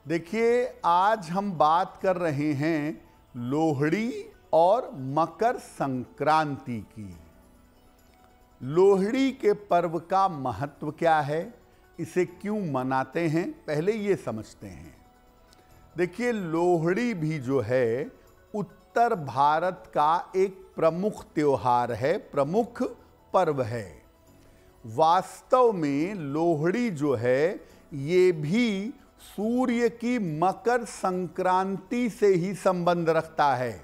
देखिए, आज हम बात कर रहे हैं लोहड़ी और मकर संक्रांति की। लोहड़ी के पर्व का महत्व क्या है, इसे क्यों मनाते हैं, पहले ये समझते हैं। देखिए, लोहड़ी भी जो है उत्तर भारत का एक प्रमुख त्योहार है, प्रमुख पर्व है। वास्तव में लोहड़ी जो है ये भी सूर्य की मकर संक्रांति से ही संबंध रखता है।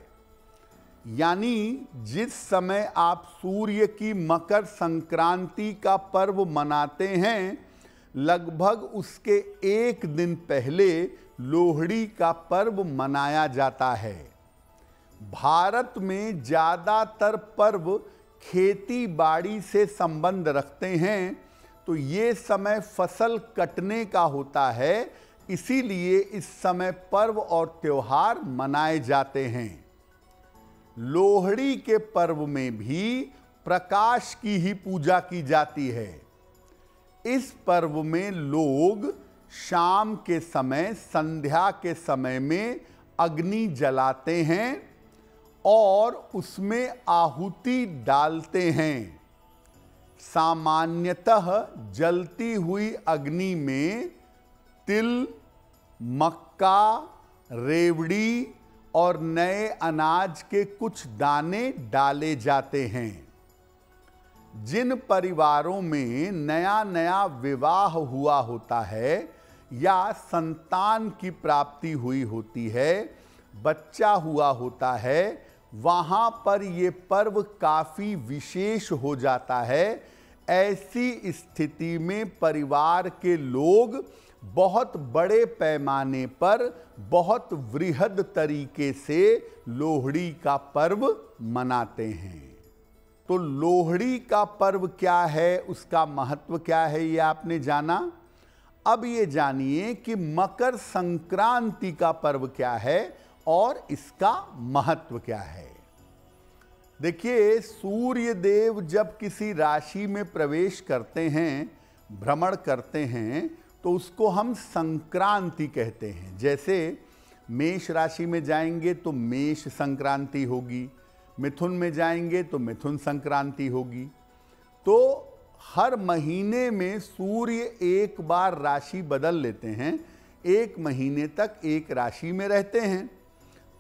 यानी जिस समय आप सूर्य की मकर संक्रांति का पर्व मनाते हैं, लगभग उसके एक दिन पहले लोहड़ी का पर्व मनाया जाता है। भारत में ज़्यादातर पर्व खेती बाड़ी से संबंध रखते हैं, तो ये समय फसल कटने का होता है, इसीलिए इस समय पर्व और त्योहार मनाए जाते हैं। लोहड़ी के पर्व में भी प्रकाश की ही पूजा की जाती है। इस पर्व में लोग शाम के समय, संध्या के समय में अग्नि जलाते हैं और उसमें आहुति डालते हैं। सामान्यतः जलती हुई अग्नि में तिल, मक्का, रेवड़ी और नए अनाज के कुछ दाने डाले जाते हैं। जिन परिवारों में नया नया विवाह हुआ होता है या संतान की प्राप्ति हुई होती है, बच्चा हुआ होता है, वहाँ पर ये पर्व काफ़ी विशेष हो जाता है। ऐसी स्थिति में परिवार के लोग बहुत बड़े पैमाने पर, बहुत वृहद तरीके से लोहड़ी का पर्व मनाते हैं। तो लोहड़ी का पर्व क्या है, उसका महत्व क्या है, ये आपने जाना। अब ये जानिए कि मकर संक्रांति का पर्व क्या है और इसका महत्व क्या है। देखिए, सूर्य देव जब किसी राशि में प्रवेश करते हैं, भ्रमण करते हैं, तो उसको हम संक्रांति कहते हैं। जैसे मेष राशि में जाएंगे तो मेष संक्रांति होगी, मिथुन में जाएंगे तो मिथुन संक्रांति होगी। तो हर महीने में सूर्य एक बार राशि बदल लेते हैं, एक महीने तक एक राशि में रहते हैं।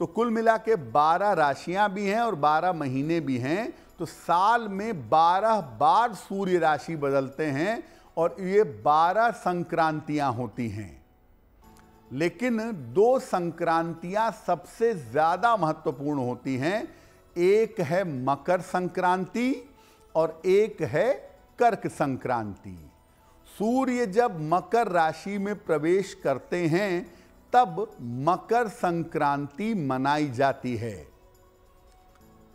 तो कुल मिला के 12 राशियां भी हैं और 12 महीने भी हैं। तो साल में 12 बार सूर्य राशि बदलते हैं और ये 12 संक्रांतियां होती हैं। लेकिन 2 संक्रांतियां सबसे ज़्यादा महत्वपूर्ण होती हैं। एक है मकर संक्रांति और एक है कर्क संक्रांति। सूर्य जब मकर राशि में प्रवेश करते हैं तब मकर संक्रांति मनाई जाती है।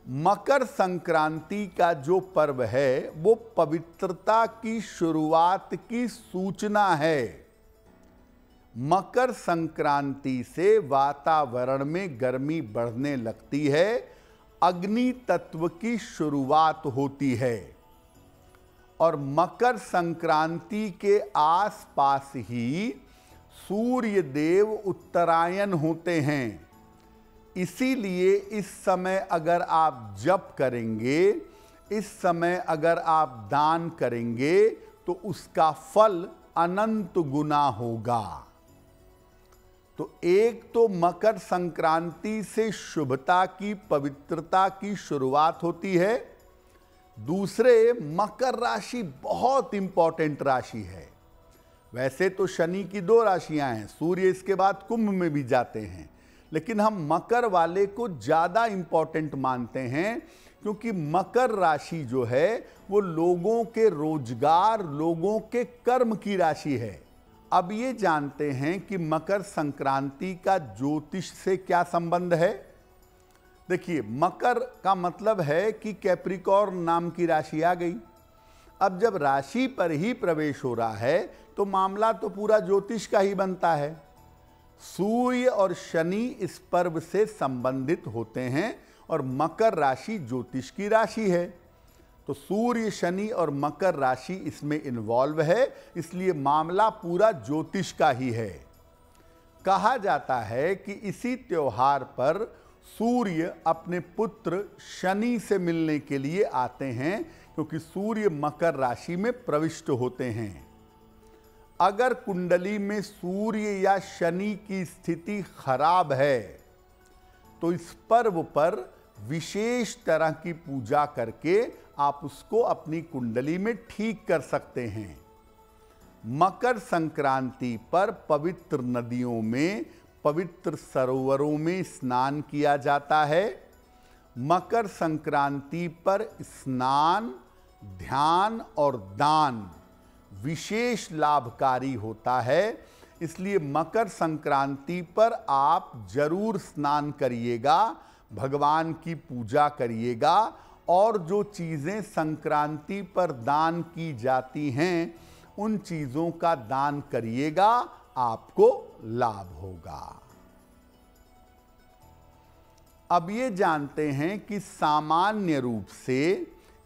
मकर संक्रांति का जो पर्व है वो पवित्रता की शुरुआत की सूचना है। मकर संक्रांति से वातावरण में गर्मी बढ़ने लगती है, अग्नि तत्व की शुरुआत होती है और मकर संक्रांति के आसपास ही सूर्य देव उत्तरायण होते हैं। इसीलिए इस समय अगर आप जप करेंगे, इस समय अगर आप दान करेंगे, तो उसका फल अनंत गुना होगा। तो एक तो मकर संक्रांति से शुभता की, पवित्रता की शुरुआत होती है। दूसरे, मकर राशि बहुत इंपॉर्टेंट राशि है। वैसे तो शनि की 2 राशियां हैं, सूर्य इसके बाद कुंभ में भी जाते हैं, लेकिन हम मकर वाले को ज़्यादा इंपॉर्टेंट मानते हैं क्योंकि मकर राशि जो है वो लोगों के रोजगार, लोगों के कर्म की राशि है। अब ये जानते हैं कि मकर संक्रांति का ज्योतिष से क्या संबंध है। देखिए, मकर का मतलब है कि कैप्रिकॉर्न नाम की राशि आ गई। अब जब राशि पर ही प्रवेश हो रहा है तो मामला तो पूरा ज्योतिष का ही बनता है। सूर्य और शनि इस पर्व से संबंधित होते हैं और मकर राशि ज्योतिष की राशि है। तो सूर्य, शनि और मकर राशि इसमें इन्वॉल्व है, इसलिए मामला पूरा ज्योतिष का ही है। कहा जाता है कि इसी त्योहार पर सूर्य अपने पुत्र शनि से मिलने के लिए आते हैं, क्योंकि सूर्य मकर राशि में प्रविष्ट होते हैं। अगर कुंडली में सूर्य या शनि की स्थिति खराब है तो इस पर्व पर विशेष तरह की पूजा करके आप उसको अपनी कुंडली में ठीक कर सकते हैं। मकर संक्रांति पर पवित्र नदियों में, पवित्र सरोवरों में स्नान किया जाता है। मकर संक्रांति पर स्नान, ध्यान और दान विशेष लाभकारी होता है, इसलिए मकर संक्रांति पर आप जरूर स्नान करिएगा, भगवान की पूजा करिएगा और जो चीज़ें संक्रांति पर दान की जाती हैं उन चीज़ों का दान करिएगा, आपको लाभ होगा। अब ये जानते हैं कि सामान्य रूप से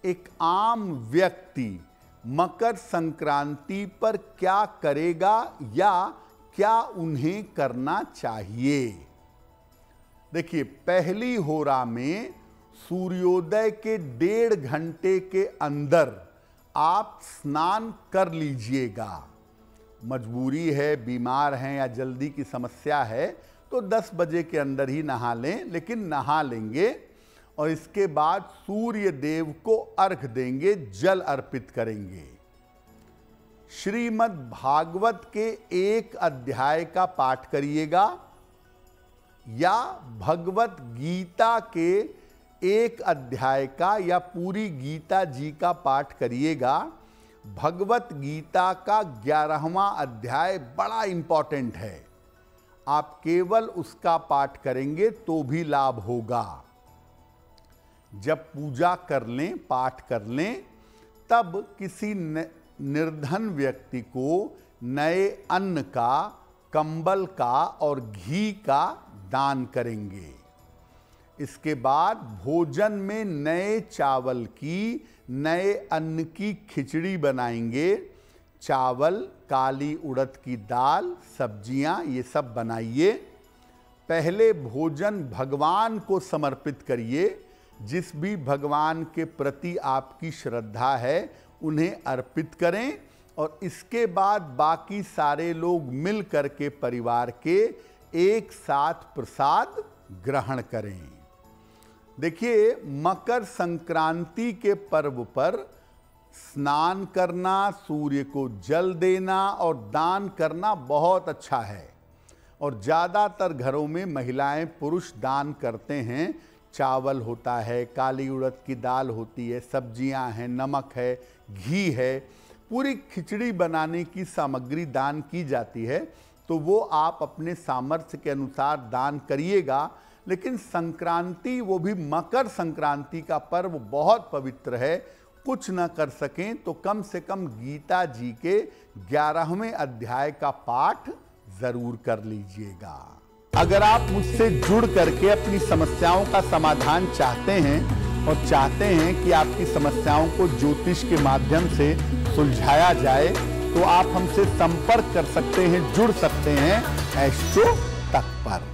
एक आम व्यक्ति मकर संक्रांति पर क्या करेगा या क्या उन्हें करना चाहिए। देखिए, पहली होरा में सूर्योदय के 1.5 घंटे के अंदर आप स्नान कर लीजिएगा। मजबूरी है, बीमार हैं या जल्दी की समस्या है तो 10 बजे के अंदर ही नहा लें, लेकिन नहा लेंगे और इसके बाद सूर्य देव को अर्घ देंगे, जल अर्पित करेंगे। श्रीमद् भागवत के 1 अध्याय का पाठ करिएगा या भगवत गीता के 1 अध्याय का या पूरी गीता जी का पाठ करिएगा। भगवत गीता का 11वां अध्याय बड़ा इंपॉर्टेंट है, आप केवल उसका पाठ करेंगे तो भी लाभ होगा। जब पूजा कर लें, पाठ कर लें, तब किसी निर्धन व्यक्ति को नए अन्न का, कंबल का और घी का दान करेंगे। इसके बाद भोजन में नए चावल की, नए अन्न की खिचड़ी बनाएंगे। चावल, काली उड़द की दाल, सब्जियां, ये सब बनाइए। पहले भोजन भगवान को समर्पित करिए। जिस भी भगवान के प्रति आपकी श्रद्धा है उन्हें अर्पित करें और इसके बाद बाकी सारे लोग मिल करके परिवार के एक साथ प्रसाद ग्रहण करें। देखिए, मकर संक्रांति के पर्व पर स्नान करना, सूर्य को जल देना और दान करना बहुत अच्छा है और ज़्यादातर घरों में महिलाएं, पुरुष दान करते हैं। चावल होता है, काली उड़द की दाल होती है, सब्जियां हैं, नमक है, घी है, पूरी खिचड़ी बनाने की सामग्री दान की जाती है, तो वो आप अपने सामर्थ्य के अनुसार दान करिएगा। लेकिन संक्रांति, वो भी मकर संक्रांति का पर्व बहुत पवित्र है, कुछ न कर सकें तो कम से कम गीता जी के 11वें अध्याय का पाठ जरूर कर लीजिएगा। अगर आप मुझसे जुड़ करके अपनी समस्याओं का समाधान चाहते हैं और चाहते हैं कि आपकी समस्याओं को ज्योतिष के माध्यम से सुलझाया जाए, तो आप हमसे संपर्क कर सकते हैं, जुड़ सकते हैं एस्ट्रो तक पर।